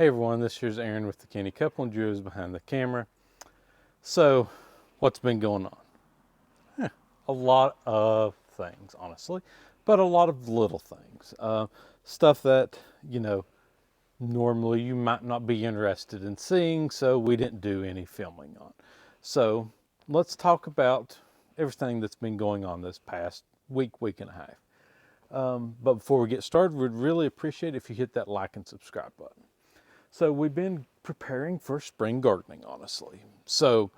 Hey everyone, this here's Aaron with the Canny Couple, and Julie's behind the camera. So, what's been going on? A lot of things, honestly, but a lot of little things. Stuff that, normally you might not be interested in seeing, so we didn't do any filming on. So, let's talk about everything that's been going on this past week and a half. But before we get started, we'd really appreciate if you hit that like and subscribe button. So we've been preparing for spring gardening, honestly. So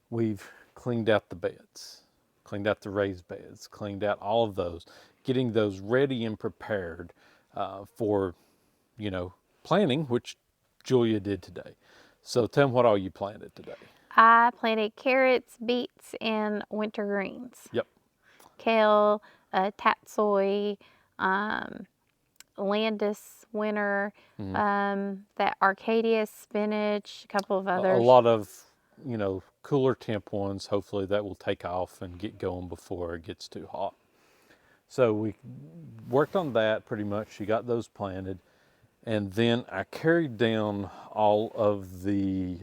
we've cleaned out the beds, cleaned out the raised beds, cleaned out all of those, getting those ready and prepared for, planting, which Julia did today. So tell them what all you planted today. I planted carrots, beets, and winter greens. Yep. Kale, tatsoi, Landis winter, that Arcadia spinach, a couple of others. A lot of, cooler temp ones. Hopefully that will take off and get going before it gets too hot. So we worked on that pretty much. She got those planted. And then I carried down all of the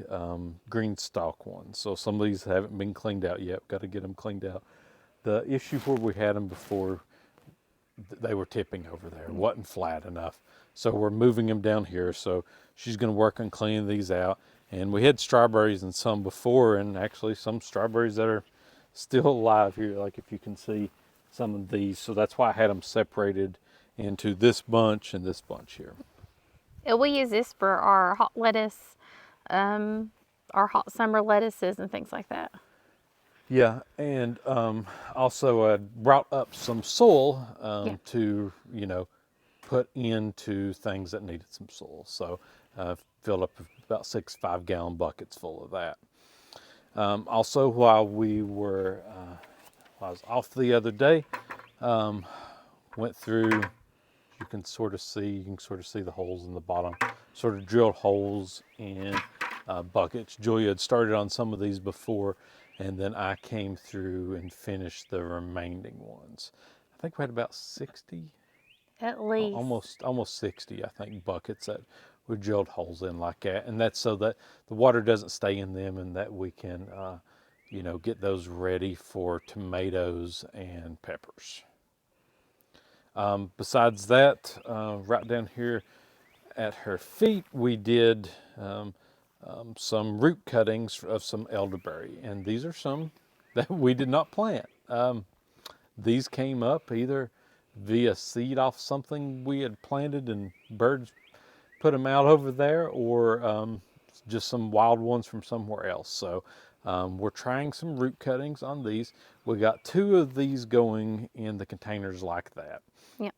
green stalk ones. So some of these haven't been cleaned out yet. Got to get them cleaned out. The issue where we had them before, they were tipping over there. It wasn't flat enough. So we're moving them down here. So she's going to work on cleaning these out. And we had strawberries and some before, and actually some strawberries that are still alive here, like if you can see some of these. So that's why I had them separated into this bunch and this bunch here. We use this for our hot lettuce, our hot summer lettuces and things like that. Yeah, and also I brought up some soil to, put into things that needed some soil. So filled up about 6 5-gallon buckets full of that. Also, while I was off the other day, went through. You can sort of see the holes in the bottom. Sort of drilled holes in buckets. Julia had started on some of these before, and then I came through and finished the remaining ones. I think we had about 60. At least. Almost 60, I think, buckets that we drilled holes in like that. And that's so that the water doesn't stay in them and that we can, get those ready for tomatoes and peppers. Besides that, right down here at her feet, we did some root cuttings of some elderberry. And these are some that we did not plant. These came up either via seed off something we had planted and birds put them out over there, or just some wild ones from somewhere else. So we're trying some root cuttings on these. We got 2 of these going in the containers like that. Yep.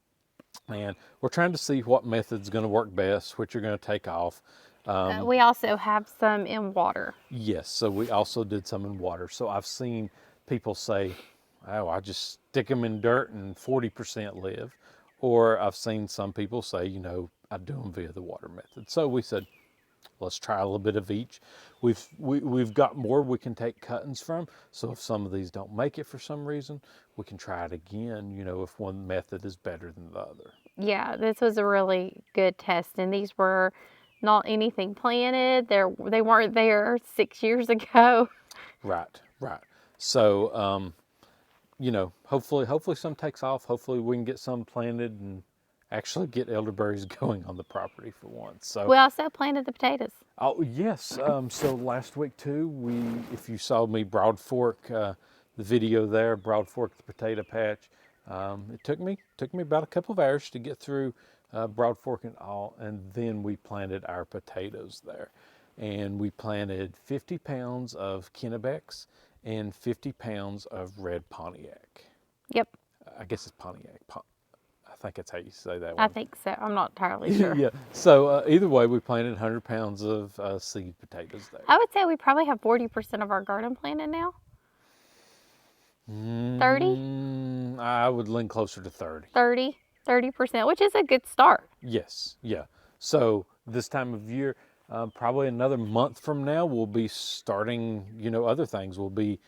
And we're trying to see what method's going to work best, which are going to take off. We also have some in water. Yes, so we also did some in water. So I've seen people say, oh, I just stick them in dirt and 40% live. Or I've seen some people say, I do them via the water method. So we said, let's try a little bit of each. We've got more we can take cuttings from. So if some of these don't make it for some reason, we can try it again, if one method is better than the other. Yeah, this was a really good test. And these were not anything planted. They weren't there 6 years ago. Right. So, hopefully some takes off. Hopefully we can get some planted and actually get elderberries going on the property for once. So we also planted the potatoes. Oh yes. So last week too, if you saw me Broad Fork, the video there, Broad Fork the potato patch. It took me about a couple of hours to get through Broad Fork and all, and then we planted our potatoes there, and we planted 50 pounds of Kennebecs and 50 pounds of red Pontiac. Yep. I guess it's Pontiac. I think that's how you say that one. I think so. I'm not entirely sure. Yeah. So either way, we planted 100 pounds of seed potatoes there. I would say we probably have 40% of our garden planted now. 30? I would lean closer to 30. 30%, which is a good start. Yes. Yeah. So this time of year, probably another month from now, we'll be starting, other things. We'll be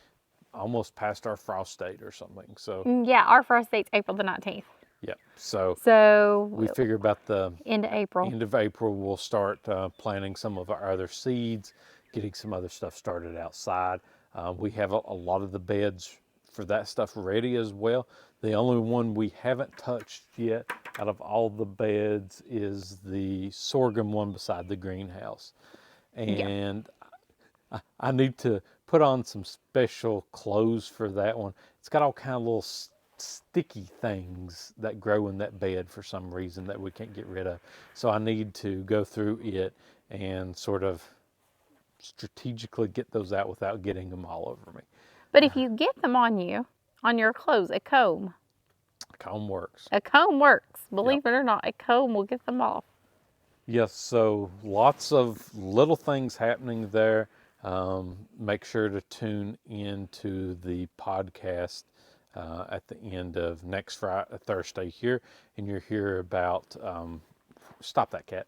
almost past our frost date or something. So yeah, our frost date's April the 19th. Yep. So So we figure about the into April. end of April, we'll start planting some of our other seeds, getting some other stuff started outside. We have a lot of the beds for that stuff ready as well. The only one we haven't touched yet out of all the beds is the sorghum one beside the greenhouse. And I need to put on some special clothes for that one. It's got all kind of little sticky things that grow in that bed for some reason that we can't get rid of. So I need to go through it and sort of strategically get those out without getting them all over me. But if you get them on you, on your clothes, a comb. Comb works. A comb works. Believe it or not, a comb will get them off. Yes, so lots of little things happening there. Make sure to tune into the podcast at the end of next Thursday here, and you'll hear about. Stop that cat!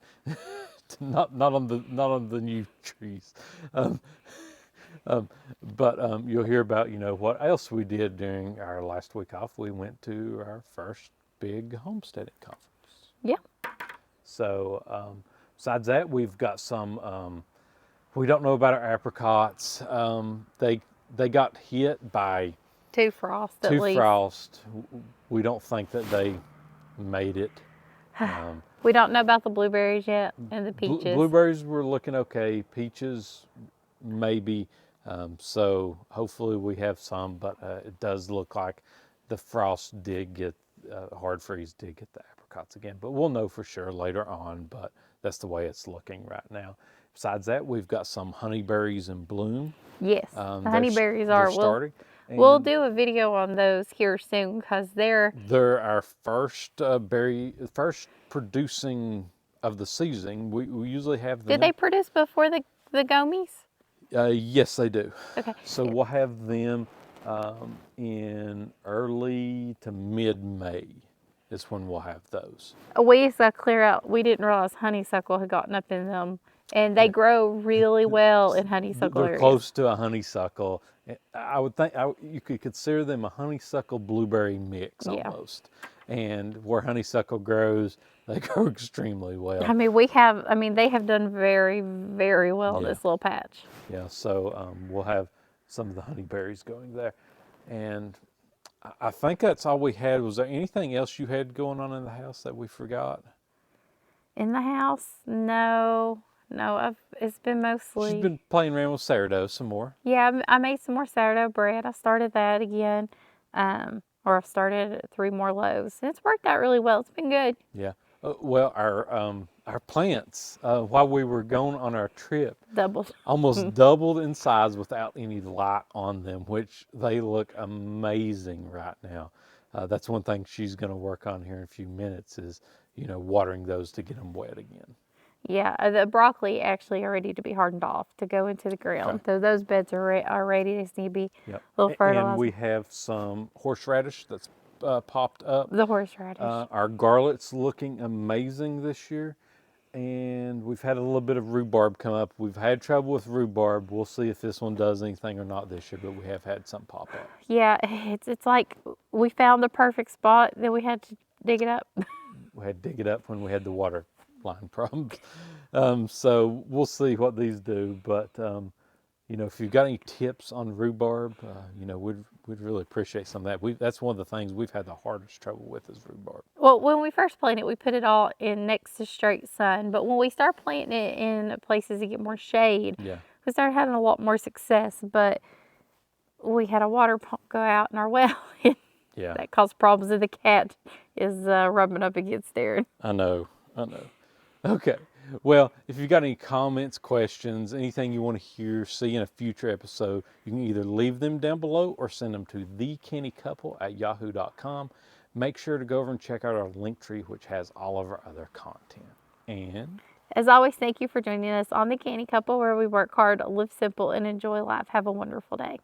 not on the new trees, but you'll hear about what else we did during our last week off. We went to our first big homesteading conference. Yeah. So besides that, we've got some. We don't know about our apricots. They got hit by Two frost at two least. frost. We don't think that they made it. We don't know about the blueberries yet and the peaches. Blueberries were looking okay. Peaches maybe. So hopefully we have some, but it does look like the frost did get hard freeze did get the apricots again. But we'll know for sure later on. But that's the way it's looking right now. Besides that, we've got some honeyberries in bloom. Yes, the honeyberries they're are. starting. We'll do a video on those here soon because they're our first first producing of the season. We usually have them. Did they produce before the gummies? Yes, they do. Okay. So we'll have them in early to mid-May is when we'll have those. We used to clear out. We didn't realize honeysuckle had gotten up in them, and they grow really well in honeysuckle They're areas. close to a honeysuckle. I would think you could consider them a honeysuckle blueberry mix almost. And where honeysuckle grows, they grow extremely well. I mean, they have done very, very well in this little patch. Yeah, so we'll have some of the honeyberries going there. And I think that's all we had. Was there anything else you had going on in the house that we forgot? In the house? No. It's been mostly... She's been playing around with sourdough some more. Yeah, I made some more sourdough bread. I started that again. Or I've started 3 more loaves. And it's worked out really well. It's been good. Yeah. Well, our plants, while we were going on our trip, almost doubled in size without any light on them, which they look amazing right now. That's one thing she's going to work on here in a few minutes is, watering those to get them wet again. Yeah, the broccoli actually are ready to be hardened off to go into the ground. So those beds are ready. They just need to be a little fertilized. And we have some horseradish that's popped up. The horseradish. Our garlic's looking amazing this year. And we've had a little bit of rhubarb come up. We've had trouble with rhubarb. We'll see if this one does anything or not this year, but we have had some pop up. Yeah, it's like we found the perfect spot, then we had to dig it up. We had to dig it up when we had the water line problems. So we'll see what these do. But, if you've got any tips on rhubarb, we'd really appreciate some of that. That's one of the things we've had the hardest trouble with is rhubarb. Well, when we first planted it, we put it all in next to straight sun. But when we start planting it in places that get more shade, we started having a lot more success. But we had a water pump go out in our well. That caused problems, and the cat is rubbing up against there. I know. Okay. Well, if you've got any comments, questions, anything you want to see in a future episode, you can either leave them down below or send them to thecannycouple@yahoo.com. Make sure to go over and check out our link tree, which has all of our other content. And as always, thank you for joining us on The Canny Couple, where we work hard, live simple, and enjoy life. Have a wonderful day.